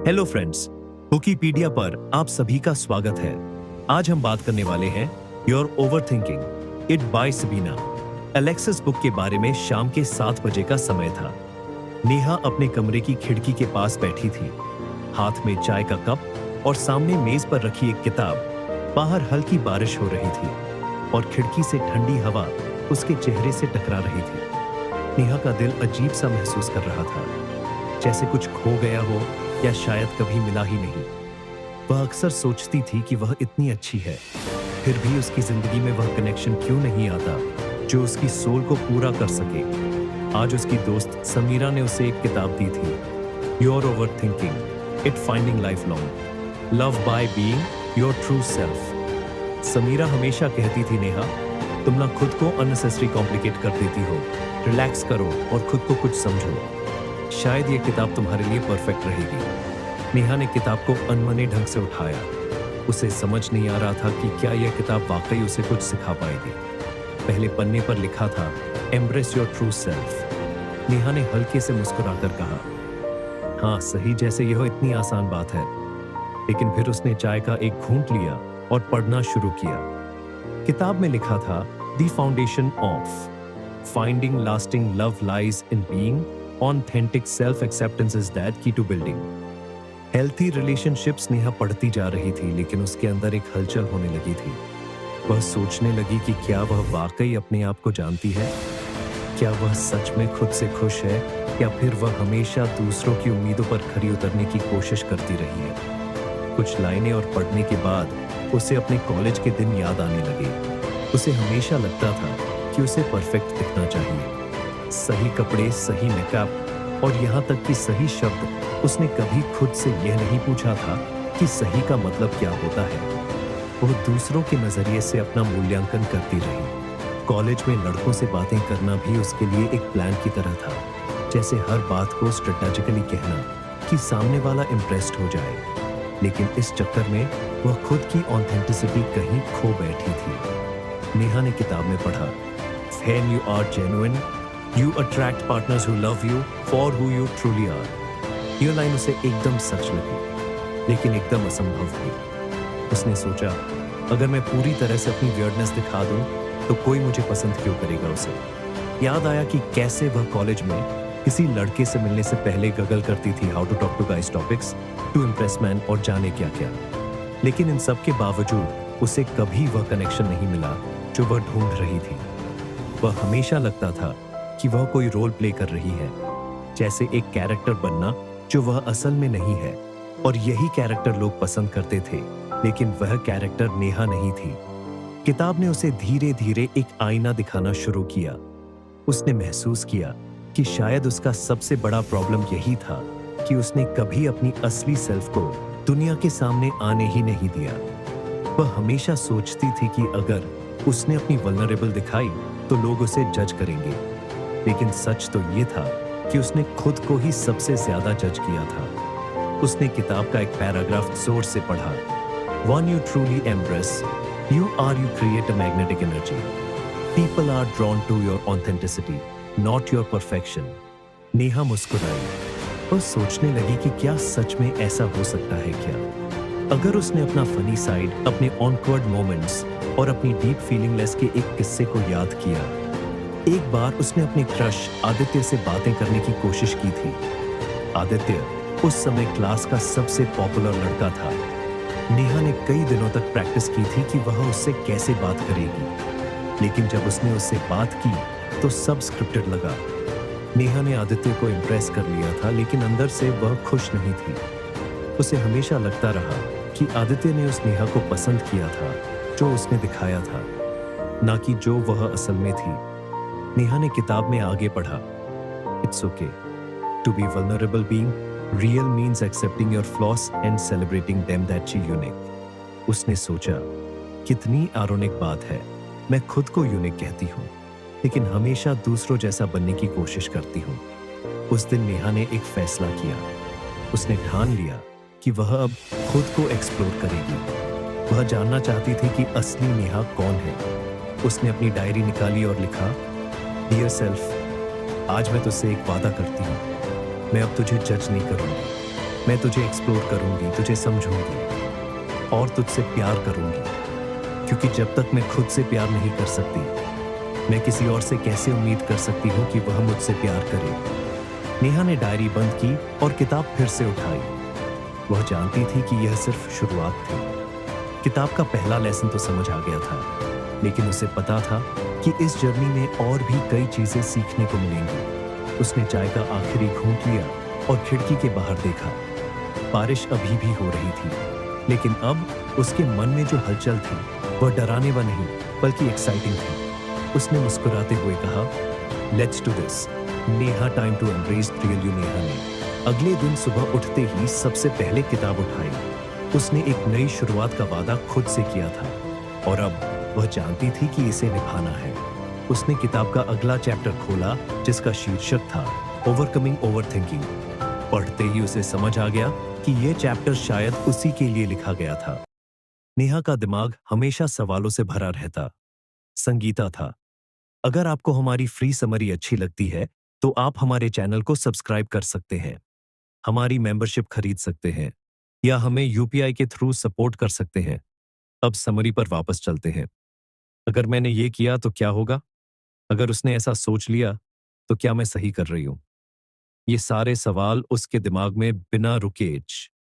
Hello friends, बुकीपीडिया पर आप सभी का स्वागत है। आज हम बात करने वाले हैं your overthinking it by Sabina. Alexis book के बारे में शाम के 7 बजे का समय था। नेहा अपने कमरे की खिड़की के पास बैठी थी, हाथ में चाय का कप और सामने मेज पर रखी एक किताब। बाहर हल्की बारिश हो रही थी और खिड़की से ठंडी हवा उसके चेहरे से टकरा रही थी। नेहा का दिल अजीब सा महसूस कर रहा था, जैसे कुछ खो गया हो या शायद कभी मिला ही नहीं। वह अक्सर सोचती थी कि वह इतनी अच्छी है, फिर भी उसकी जिंदगी में वह कनेक्शन क्यों नहीं आता जो उसकी सोल को पूरा कर सके। आज उसकी दोस्त समीरा ने उसे एक किताब दी थी, your overthinking it finding life long love by being your true self. Samira हमेशा कहती थी, नेहा तुम ना खुद को अननेसेसरी कॉम्प्लिकेट कर देती हो, रिलैक्स करो और खुद को कुछ समझो, शायद ये किताब तुम्हारे लिए परफेक्ट रहेगी। नेहा ने किताब को अनमने ढंग से उठाया। उसे समझ नहीं आ रहा था कि क्या यह किताब वाकई उसे कुछ सिखा पाएगी। पहले पन्ने पर लिखा था, embrace your true self. Neha ने हल्के से मुस्कुराकर कहा, हाँ सही, जैसे यह इतनी आसान बात है। लेकिन फिर उसने चाय का एक घूंट लिया और पढ़ना शुरू किया। किताब में लिखा था, the foundation of finding lasting love lies in being Authentic self-acceptance is that key to building. Healthy relationships Neha पढ़ती जा रही थी, लेकिन उसके अंदर एक हलचल होने लगी थी। वह सोचने लगी कि क्या वह वाकई अपने आप को जानती है? क्या वह सच में खुद से खुश है, या फिर वह हमेशा दूसरों की उम्मीदों पर खरी उतरने की कोशिश करती रही है? कुछ लाइनें और पढ़ने के बाद उसे अपने कॉलेज के दिन याद आने लगे। उसे हमेशा लगता था कि उसे परफेक्ट दिखना चाहिए, सही कपड़े, सही मेकअप और यहाँ तक कि सही शब्द। उसने कभी खुद से यह नहीं पूछा था कि सही का मतलब क्या होता है। वो दूसरों के नजरिए से अपना मूल्यांकन करती रही। कॉलेज में लड़कों से बातें करना भी उसके लिए एक प्लान की तरह था, जैसे हर बात को स्ट्रेटेजिकली कहना कि सामने वाला इम्प्रेस्ड हो जाए। लेकिन इस चक्कर में वह खुद की ऑथेंटिसिटी कहीं खो बैठी थी। नेहा ने किताब में पढ़ा, When you are genuine, You attract partners who love you for who you truly are. यह लाइन उसे एकदम सच लगी, लेकिन एकदम असंभव भी। उसने सोचा, अगर मैं पूरी तरह से अपनी वियर्डनेस दिखा दूं, तो कोई मुझे पसंद क्यों करेगा उसे। याद आया कि कैसे वह कॉलेज में किसी लड़के से मिलने से पहले गगल करती थी, how to talk to guys topics, to impress man और जाने क्या क्या। लेकिन इन सब के बावजूद उसे कभी वह कनेक्शन नहीं मिला जो वह ढूंढ रही थी। वह हमेशा लगता था कि वह कोई रोल प्ले कर रही है, जैसे एक कैरेक्टर बनना जो वह असल में नहीं है। और यही कैरेक्टर लोग पसंद करते थे, लेकिन वह कैरेक्टर नेहा नहीं थी। किताब ने उसे धीरे धीरे एक आईना दिखाना शुरू किया। उसने महसूस किया कि शायद उसका सबसे बड़ा प्रॉब्लम यही था कि उसने कभी अपनी असली सेल्फ को दुनिया के सामने आने ही नहीं दिया। वह हमेशा सोचती थी कि अगर उसने अपनी वल्नरेबल दिखाई तो लोग उसे जज करेंगे। लेकिन सच तो ये था कि उसने खुद को ही सबसे ज्यादा जज किया था। उसने किताब का एक पैराग्राफ जोर से पढ़ा, When you truly embrace, you create a magnetic energy. People are drawn to your authenticity, not your perfection. Neha मुस्कुराई और सोचने लगी कि क्या सच में ऐसा हो सकता है क्या? अगर उसने अपना फनी साइड, अपने ऑनवर्ड मोमेंट्स और अपनी डीप फीलिंगलेस के एक किस्से को याद किया। एक बार उसने अपने क्रश आदित्य से बातें करने की कोशिश की थी। आदित्य उस समय क्लास का सबसे पॉपुलर लड़का था। नेहा ने कई दिनों तक प्रैक्टिस की थी कि वह उससे कैसे बात करेगी, लेकिन जब उसने उससे बात की तो सब स्क्रिप्टेड लगा। नेहा ने आदित्य को इम्प्रेस कर लिया था, लेकिन अंदर से वह खुश नहीं थी। उसे हमेशा लगता रहा कि आदित्य ने उस नेहा को पसंद किया था जो उसने दिखाया था, ना कि जो वह असल में थी। नेहा ने किताब में आगे पढ़ा, It's okay to be vulnerable being. Real means accepting your flaws and celebrating them that she unique. उसने सोचा, कितनी आरोनिक बात है, मैं खुद को यूनिक कहती हूँ, लेकिन हमेशा दूसरों जैसा बनने की कोशिश करती हूँ। उस दिन नेहा ने एक फैसला किया। उसने ठान लिया कि वह अब खुद को एक्सप्लोर करेगी। वह जानना चाहती थी कि असली नेहा कौन है। उसने अपनी डायरी निकाली और लिखा, डियर सेल्फ, आज मैं तुझसे एक वादा करती हूँ, मैं अब तुझे जज नहीं करूंगी। मैं तुझे एक्सप्लोर करूंगी, तुझे समझूंगी और तुझसे प्यार करूंगी, क्योंकि जब तक मैं खुद से प्यार नहीं कर सकती, मैं किसी और से कैसे उम्मीद कर सकती हूँ कि वह मुझसे प्यार करे। नेहा ने डायरी बंद की और किताब फिर से उठाई। वह जानती थी कि यह सिर्फ शुरुआत थी। किताब का पहला लेसन तो समझ आ गया था, लेकिन उसे पता था कि इस जर्नी में और भी कई चीजें सीखने को मिलेंगी। उसने चाय का आखिरी घूंट लिया और खिड़की के बाहर देखा। बारिश अभी भी हो रही थी, लेकिन अब उसके मन में जो हलचल थी वह डराने वा नहीं बल्कि एक्साइटिंग थी। उसने मुस्कुराते हुए कहा, let's do this. Neha time to embrace real you. Neha ने अगले दिन सुबह उठते ही सबसे पहले किताब उठाई। उसने एक नई शुरुआत का वादा खुद से किया था और अब वह जानती थी कि इसे निभाना है। उसने किताब का अगला चैप्टर खोला, जिसका शीर्षक था ओवरकमिंग ओवरथिंकिंग। पढ़ते ही उसे समझ आ गया कि यह चैप्टर शायद उसी के लिए लिखा गया था। नेहा का दिमाग हमेशा सवालों से भरा रहता। संगीता था। अगर आपको हमारी फ्री समरी अच्छी लगती है तो आप हमारे चैनल को सब्सक्राइब कर सकते हैं, हमारी मेंबरशिप खरीद सकते हैं या हमें यूपीआई के थ्रू सपोर्ट कर सकते हैं। अब समरी पर वापस चलते हैं। अगर मैंने ये किया तो क्या होगा? अगर उसने ऐसा सोच लिया तो क्या मैं सही कर रही हूं? ये सारे सवाल उसके दिमाग में बिना रुके